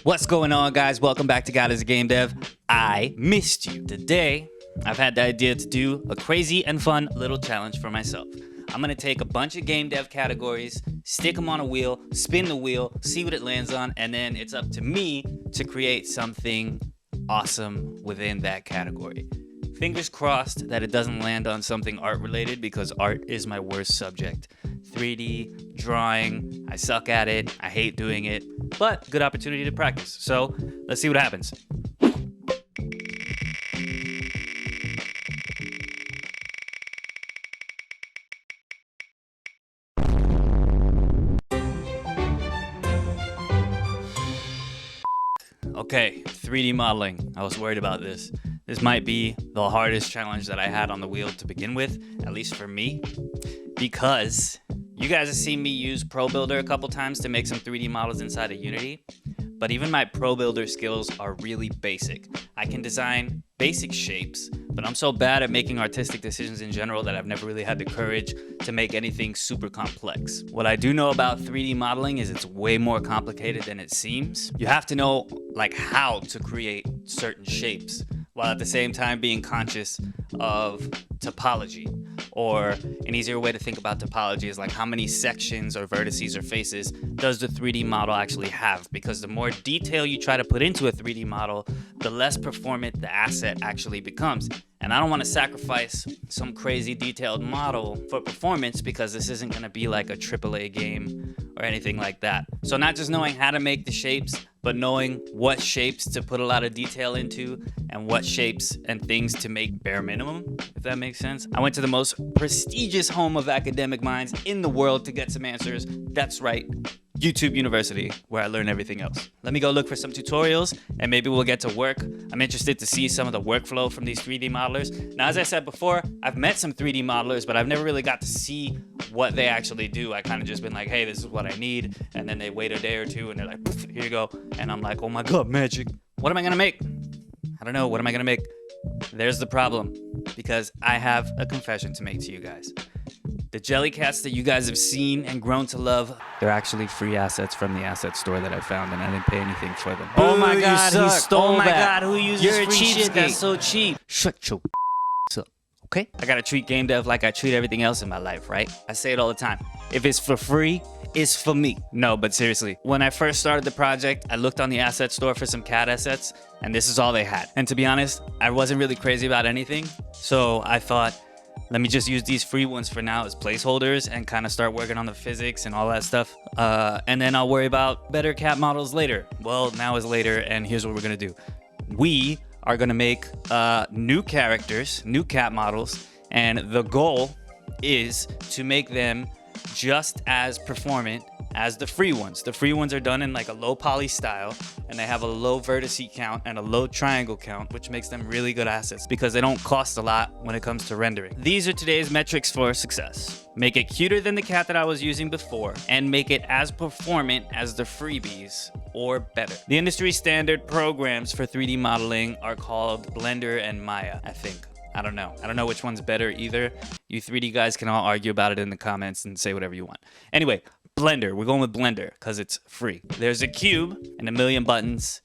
What's going on, guys? Welcome back to God is a Game Dev. I missed you. Today, I've had the idea to do a crazy and fun little challenge for myself. I'm gonna take a bunch of game dev categories, stick them on a wheel, spin the wheel, see what it lands on, and then it's up to me to create something awesome within that category. Fingers crossed that it doesn't land on something art related, because art is my worst subject. 3D, drawing, I suck at it, I hate doing it, but good opportunity to practice. So let's see what happens. Okay, 3D modeling. I was worried about this. This might be the hardest challenge that I had on the wheel to begin with, at least for me, because you guys have seen me use Pro Builder a couple times to make some 3D models inside of Unity, but even my Pro Builder skills are really basic. I can design basic shapes, but I'm so bad at making artistic decisions in general that I've never really had the courage to make anything super complex. What I do know about 3D modeling is it's way more complicated than it seems. You have to know like how to create certain shapes, while at the same time being conscious of topology. Or an easier way to think about topology is like how many sections or vertices or faces does the 3D model actually have? Because the more detail you try to put into a 3D model, the less performant the asset actually becomes. And I don't want to sacrifice some crazy detailed model for performance, because this isn't going to be like a AAA game or anything like that. So not just knowing how to make the shapes, but knowing what shapes to put a lot of detail into and what shapes and things to make bare minimum, if that makes sense. I went to the most prestigious home of academic minds in the world to get some answers. That's right, YouTube University, where I learn everything else. Let me go look for some tutorials and maybe we'll get to work. I'm interested to see some of the workflow from these 3D modelers. Now, as I said before, I've met some 3D modelers, but I've never really got to see what they actually do. I kind of just been like, hey, this is what I need. And then they wait a day or two and they're like, here you go. And I'm like, oh my God, magic. What am I gonna make? I don't know, what am I gonna make? There's the problem, because I have a confession to make to you guys. The Jellycats that you guys have seen and grown to love, they're actually free assets from the asset store that I found, and I didn't pay anything for them. Oh my God, he stole that. Oh my God, who uses You're a free shit? cheapskate. That's so cheap. Shut your up, okay? I gotta treat game dev like I treat everything else in my life, right? I say it all the time. If it's for free, it's for me. No, but seriously, when I first started the project, I looked on the asset store for some CAD assets, and this is all they had. And to be honest, I wasn't really crazy about anything, so I thought, let me just use these free ones for now as placeholders and kind of start working on the physics and all that stuff. And then I'll worry about better cat models later. Well, now is later, and here's what we're gonna do. We are gonna make new characters, new cat models, and the goal is to make them just as performant as the free ones. The free ones are done in like a low poly style, and they have a low vertice count and a low triangle count, which makes them really good assets because they don't cost a lot when it comes to rendering. These are today's metrics for success. Make it cuter than the cat that I was using before, and make it as performant as the freebies or better. The industry standard programs for 3D modeling are called Blender and Maya, I think. I don't know which one's better either. You 3D guys can all argue about it in the comments and say whatever you want. Anyway, Blender, we're going with Blender because it's free. There's a cube and a million buttons.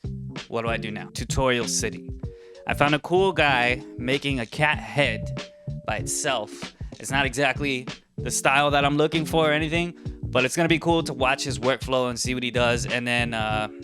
What do I do now? Tutorial City. I found a cool guy making a cat head by itself. It's not exactly the style that I'm looking for or anything, but it's gonna be cool to watch his workflow and see what he does. And then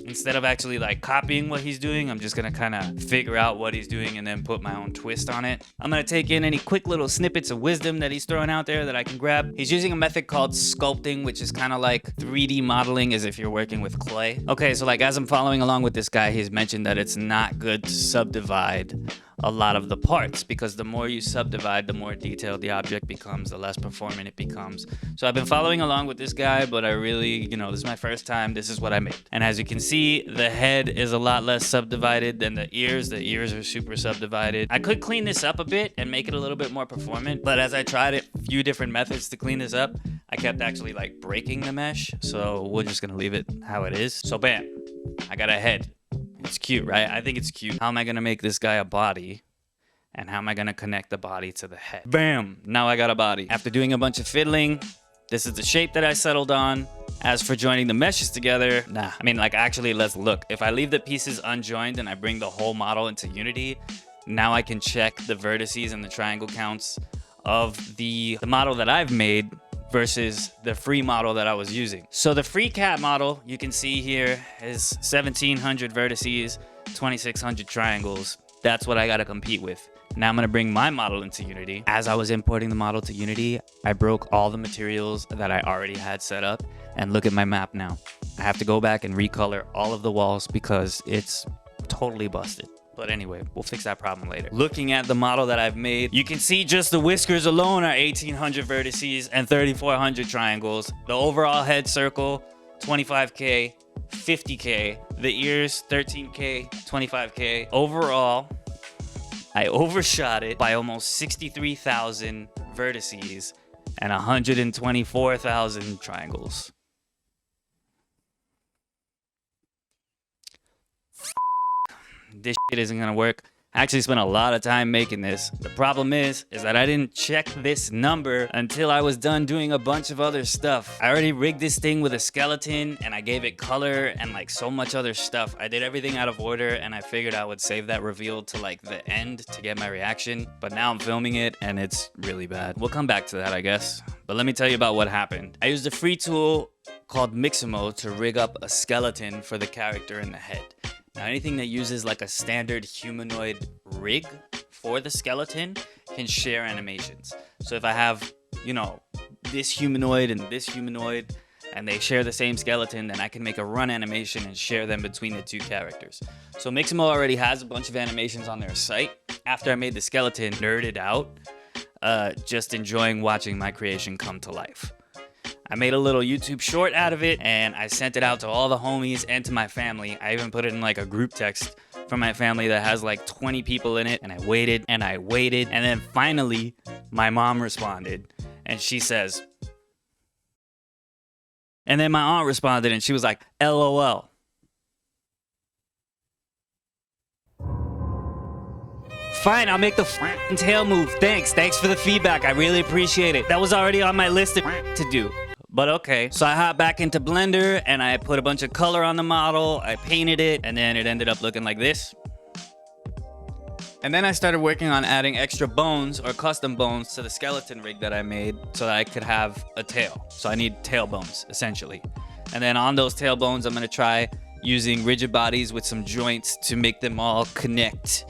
instead of actually like copying what he's doing, I'm just gonna kind of figure out what he's doing and then put my own twist on it. I'm gonna take in any quick little snippets of wisdom that he's throwing out there that I can grab. He's using a method called sculpting, which is kind of like 3D modeling as if you're working with clay. Okay, so like as I'm following along with this guy, he's mentioned that it's not good to subdivide a lot of the parts, because the more you subdivide, the more detailed the object becomes, the less performant it becomes. So I've been following along with this guy, but I really, this is my first time. This is what I made. And as you can see, the head is a lot less subdivided than the ears. The ears are super subdivided. I could clean this up a bit and make it a little bit more performant, but as I tried a few different methods to clean this up, I kept actually like breaking the mesh. So we're just gonna leave it how it is. So bam, I got a head. It's cute, right? I think it's cute. How am I gonna make this guy a body? And how am I gonna connect the body to the head? Bam! Now I got a body. After doing a bunch of fiddling, This is the shape that I settled on. As for joining the meshes together, nah. I mean, like, actually, let's look. If I leave the pieces unjoined and I bring the whole model into Unity, now I can check the vertices and the triangle counts of the model that I've made versus the free model that I was using. So the free cat model, you can see here, is 1,700 vertices, 2,600 triangles. That's what I gotta compete with. Now I'm gonna bring my model into Unity. As I was importing the model to Unity, I broke all the materials that I already had set up, and look at my map now. I have to go back and recolor all of the walls because it's totally busted. But anyway, we'll fix that problem later. Looking at the model that I've made, you can see just the whiskers alone are 1,800 vertices and 3,400 triangles. The overall head circle, 25K, 50K. The ears, 13K, 25K. Overall, I overshot it by almost 63,000 vertices and 124,000 triangles. This shit isn't gonna work. I actually spent a lot of time making this. The problem is that I didn't check this number until I was done doing a bunch of other stuff. I already rigged this thing with a skeleton and I gave it color and like so much other stuff. I did everything out of order and I figured I would save that reveal to like the end to get my reaction. But now I'm filming it and it's really bad. We'll come back to that, I guess. But let me tell you about what happened. I used a free tool called Mixamo to rig up a skeleton for the character in the head. Now, anything that uses like a standard humanoid rig for the skeleton can share animations. So if I have, you know, this humanoid and they share the same skeleton, then I can make a run animation and share them between the two characters. So Mixamo already has a bunch of animations on their site. After I made the skeleton, nerded out, just enjoying watching my creation come to life. I made a little YouTube short out of it and I sent it out to all the homies and to my family. I even put it in like a group text from my family that has like 20 people in it. And I waited and I waited. And then finally, my mom responded and she says, and then my aunt responded and she was like, LOL. Fine, I'll make the f***ing tail move. Thanks for the feedback. I really appreciate it. That was already on my list to do. But okay, so I hopped back into Blender and I put a bunch of color on the model. I painted it and then it ended up looking like this. And then I started working on adding extra bones or custom bones to the skeleton rig that I made so that I could have a tail. So I need tail bones, essentially. And then on those tail bones, I'm gonna try using rigid bodies with some joints to make them all connect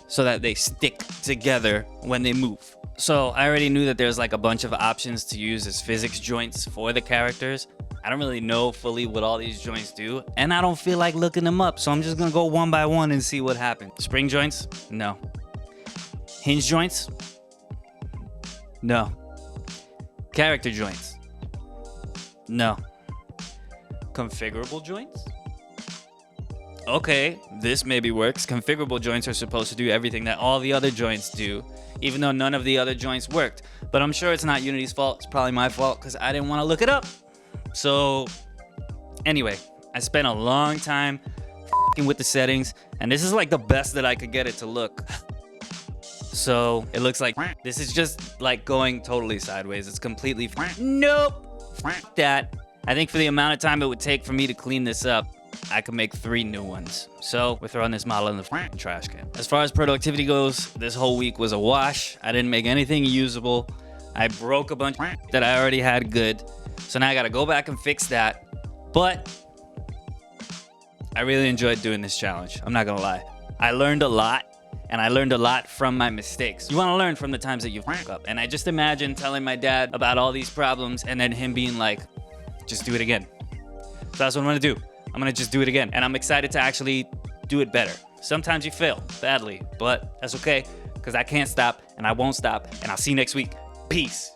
so that they stick together when they move. So I already knew that there's like a bunch of options to use as physics joints for the characters. I don't really know fully what all these joints do, and I don't feel like looking them up, so I'm just gonna go one by one and see what happens. Spring joints? No. Hinge joints? No. Character joints? No. Configurable joints? Okay, this maybe works. Configurable joints are supposed to do everything that all the other joints do, even though none of the other joints worked. But I'm sure it's not Unity's fault. It's probably my fault because I didn't want to look it up. So anyway, I spent a long time with the settings, and this is like the best that I could get it to look. So it looks like this is just like going totally sideways. It's completely nope. That. I think for the amount of time it would take for me to clean this up, I could make 3 new ones. So we're throwing this model in the trash can. As far as productivity goes, this whole week was a wash. I didn't make anything usable. I broke a bunch that I already had good. So now I gotta go back and fix that. But I really enjoyed doing this challenge. I'm not gonna lie. I learned a lot, and I learned a lot from my mistakes. You wanna learn from the times that you fuck up. And I just imagine telling my dad about all these problems and then him being like, just do it again. So that's what I'm gonna do. I'm gonna just do it again. And I'm excited to actually do it better. Sometimes you fail badly, but that's okay, because I can't stop and I won't stop. And I'll see you next week. Peace.